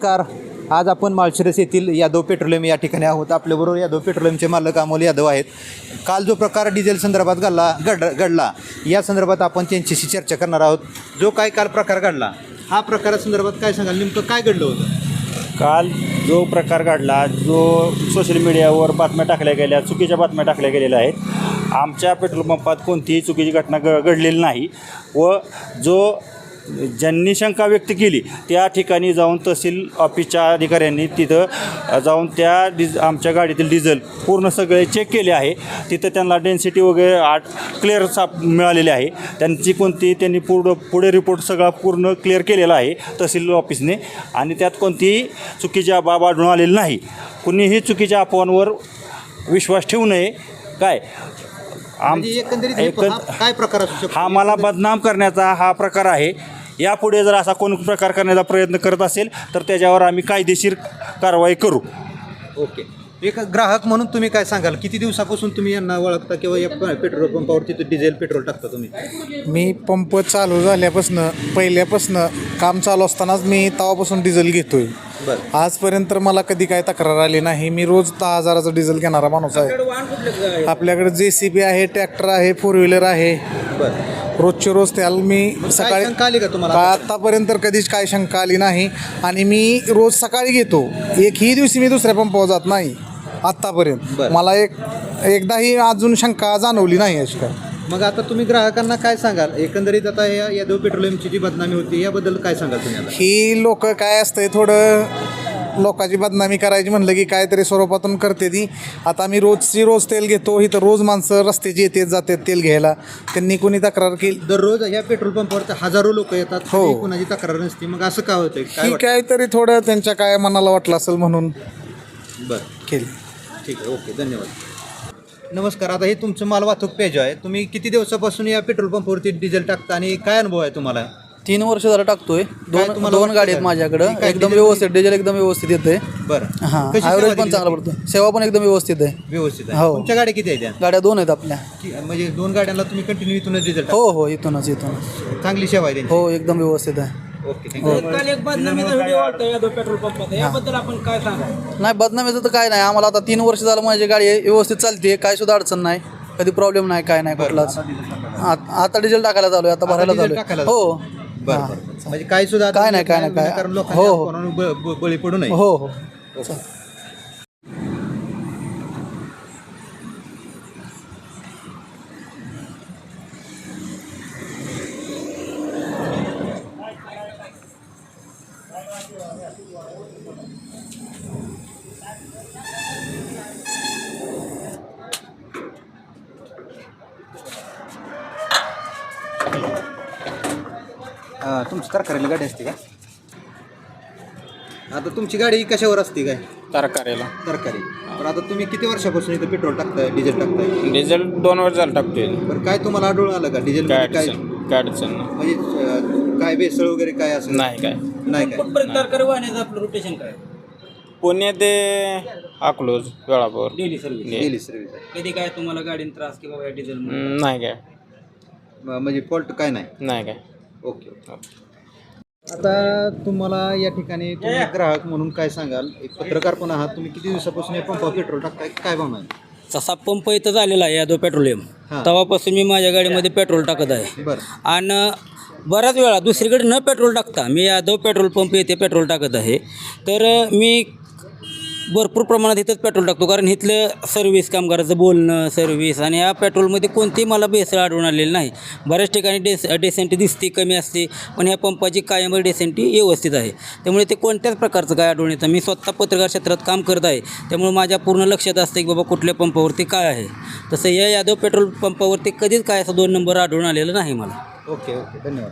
नमस्कार. आज आपण माळशिरस येथील यादव पेट्रोलियम या ठिकाणी आहोत. आपल्याबरोबर यादव पेट्रोलियमचे मालक अमोल यादव आहेत. काल जो प्रकार डिझेल संदर्भात घडला या संदर्भात आपण त्यांच्याशी चर्चा करणार आहोत. जो काय काल प्रकार घडला, हा प्रकारासंदर्भात काय सांगाल, नेमकं काय घडलं होतं? काल जो प्रकार घडला, जो सोशल मीडियावर बातम्या टाकल्या गेल्या, चुकीच्या बातम्या टाकल्या गेलेल्या आहेत. आमच्या पेट्रोल पंपात कोणतीही चुकीची घटना घडलेली नाही व ज्यांनी शंका व्यक्त केली त्या ठिकाणी जाऊन तहसील ऑफिसच्या अधिकाऱ्यांनी तिथं जाऊन आमच्या गाडीतील डिझेल पूर्ण सगळे चेक केले आहे. तिथं त्यांना डेन्सिटी वगैरे क्लिअर मिळालेली आहे. त्यांनी पुढे रिपोर्ट सगळा पूर्ण क्लिअर केलेला आहे तहसील ऑफिसने आणि त्यात कोणतीही चुकीची बाब आढळून आलेली नाही. कुणीही चुकीच्या अफवांवर विश्वास ठेवू नये. काय काय प्रकार असू शकतो? हा मला बदनाम करण्याचा हा प्रकार आहे. यापुढे जर असा कोण प्रकार करण्याचा प्रयत्न करत असेल तर त्याच्यावर आम्ही कायदेशीर कारवाई करू. ओके. एक ग्राहक म्हणून तुम्ही काय सांगाल, किती दिवसापासून तुम्ही यांना ओळखता किंवा या पेट्रोल पंपावरती डिझेल पेट्रोल टाकता तुम्ही? मी पंप चालू झाल्यापासून पहिल्यापासून काम चालू असतानाच मी तेव्हापासून डिझेल घेतोय. बरं. आजपर्यंत मला कधी काय तक्रार आली नाही. मी रोज 10,000चं डिझेल घेणारा माणूस आहे. आपल्याकडे JCB आहे, ट्रॅक्टर आहे, 4 व्हीलर आहे. बरं. रोजचे रोज त्याला मी सकाळी शंका आली का तुम्हाला? आतापर्यंत कधीच काय शंका आली नाही आणि मी रोज सकाळी घेतो. एकही दिवशी मी दुसऱ्या पंपावर जात नाही आत्तापर्यंत. मला एकदाही अजून शंका जाणवली नाही अशी काय. मग आता तुम्ही ग्राहकांना काय सांगाल एकंदरीत, आता या यादव पेट्रोलियमची जी बदनामी होती याबद्दल काय सांगाल तुम्ही आता? ही लोक काय असतंय, थोडं लोकांची बदनामी करायची म्हणलं की काहीतरी स्वरूपातून करते ती. आता मी रोज तेल घेतो. इथं रोज माणसं रस्त्याची येतात जातात तेल घ्यायला. त्यांनी कोणी तक्रार केली? दररोज या पेट्रोल पंपावर हजारो लोक येतात. हो. कोणाची तक्रार नसते. मग असं काय होतंय? ही काहीतरी थोडं त्यांच्या काय मनाला वाटलं असेल म्हणून बरं, केली. ठीक आहे. ओके, धन्यवाद. नमस्कार. आता हे तुमचं माल वाहतूक पेज आहे. तुम्ही किती दिवसापासून या पेट्रोल पंपावरती डिझेल टाकता आणि काय अनुभव आहे तुम्हाला? 3 वर्ष झालं टाकतोय. दोन गाडी आहेत माझ्याकडं. एकदम व्यवस्थित डिझेल एकदम व्यवस्थित येते. बरं. हां, ॲव्हरेज पण चांगला पडतो. सेवा पण एकदम व्यवस्थित आहे. व्यवस्थित आहे. हो. तुमच्या गाड्या किती आहेत त्या? गाड्या 2 आहेत आपल्या. म्हणजे 2 गाड्यांना तुम्ही कंटिन्यू इथूनच डिझेल हो, इथूनच चांगली सेवा आहे त्यांची. हो, एकदम व्यवस्थित आहे. Okay, thank you. काल एक बदनामीचा व्हिडिओ आलता यादव पेट्रोल पंपाचा, याबद्दल आपण काय सांगा? नाही, बदनामीचं तर काय नाही. आम्हाला आता 3 वर्ष झालं माझी गाडी व्यवस्थित चालते. काय सुद्धा अडचण नाही, कधी प्रॉब्लेम नाही, काय नाही कुठलाच. आता डिझेल टाकायला चालू आहे, आता भरायला चालू आहे. हो. बरं. म्हणजे काय सुद्धा काय नाही, काय. कारण लोकांना बळी पडू नये. हो. तुमची तरकारीला गाडी असते का? आता तुमची गाडी कशावर असते काय? तरकारीला. तरकारी. पण आता तुम्ही किती वर्षापासून इथं पेट्रोल टाकताय, डिझेल टाकताय? डिझेल 2 वर्ष झालं टाकतोय. बरं, काय तुम्हाला आढळून आलं का डिझेल काय काय अडचण नाही. म्हणजे काय भेसळ वगैरे काय असं? नाही काय. कुठपर्यंत तरकारी वाहण्याचं आपलं रोटेशन काय? पुणे ते Akluj Velapur daily service. Daily service आहे. कधी काय तुम्हाला गाडीन त्रास किंवा या डिझेल नाही काय. म्हणजे फॉल्ट काय नाही? नाही काय. ओके. आता तुम्हाला या ठिकाणी तुम्ही एक ग्राहक म्हणून काय सांगाल, एक पत्रकार पण आहात, तुम्ही किती दिवसापासून या पंपावर पेट्रोल टाकताय, काय भावना आहे? तसा पंप इथं झालेला आहे यादव पेट्रोलियम. हां. तेव्हापासून मी माझ्या गाडीमध्ये पेट्रोल टाकत आहे. बरं. आणि बऱ्याच वेळा दुसरीकडे न पेट्रोल टाकता मी यादव पेट्रोल पंप येथे पेट्रोल टाकत आहे. तर मी भरपूर प्रमाणात इथंच पेट्रोल टाकतो, कारण इथलं सर्व्हिस, कामगाराचं बोलणं, सर्व्हिस आणि या पेट्रोलमध्ये कोणतीही मला भेसळ आढळून आलेली नाही. बऱ्याच ठिकाणी डेसेंटी दिसते, कमी असते, पण ह्या पंपाची कायम डेसेंटी व्यवस्थित आहे. त्यामुळे ते कोणत्याच प्रकारचं काय आढळून येतं. मी स्वतः पत्रकार क्षेत्रात काम करत आहे, त्यामुळे माझ्या पूर्ण लक्षात असतं की बाबा कुठल्या पंपावरती काय आहे. तसं या यादव पेट्रोल पंपावरती कधीच काय असं 2 नंबर आढळून आलेलं नाही मला. ओके, धन्यवाद.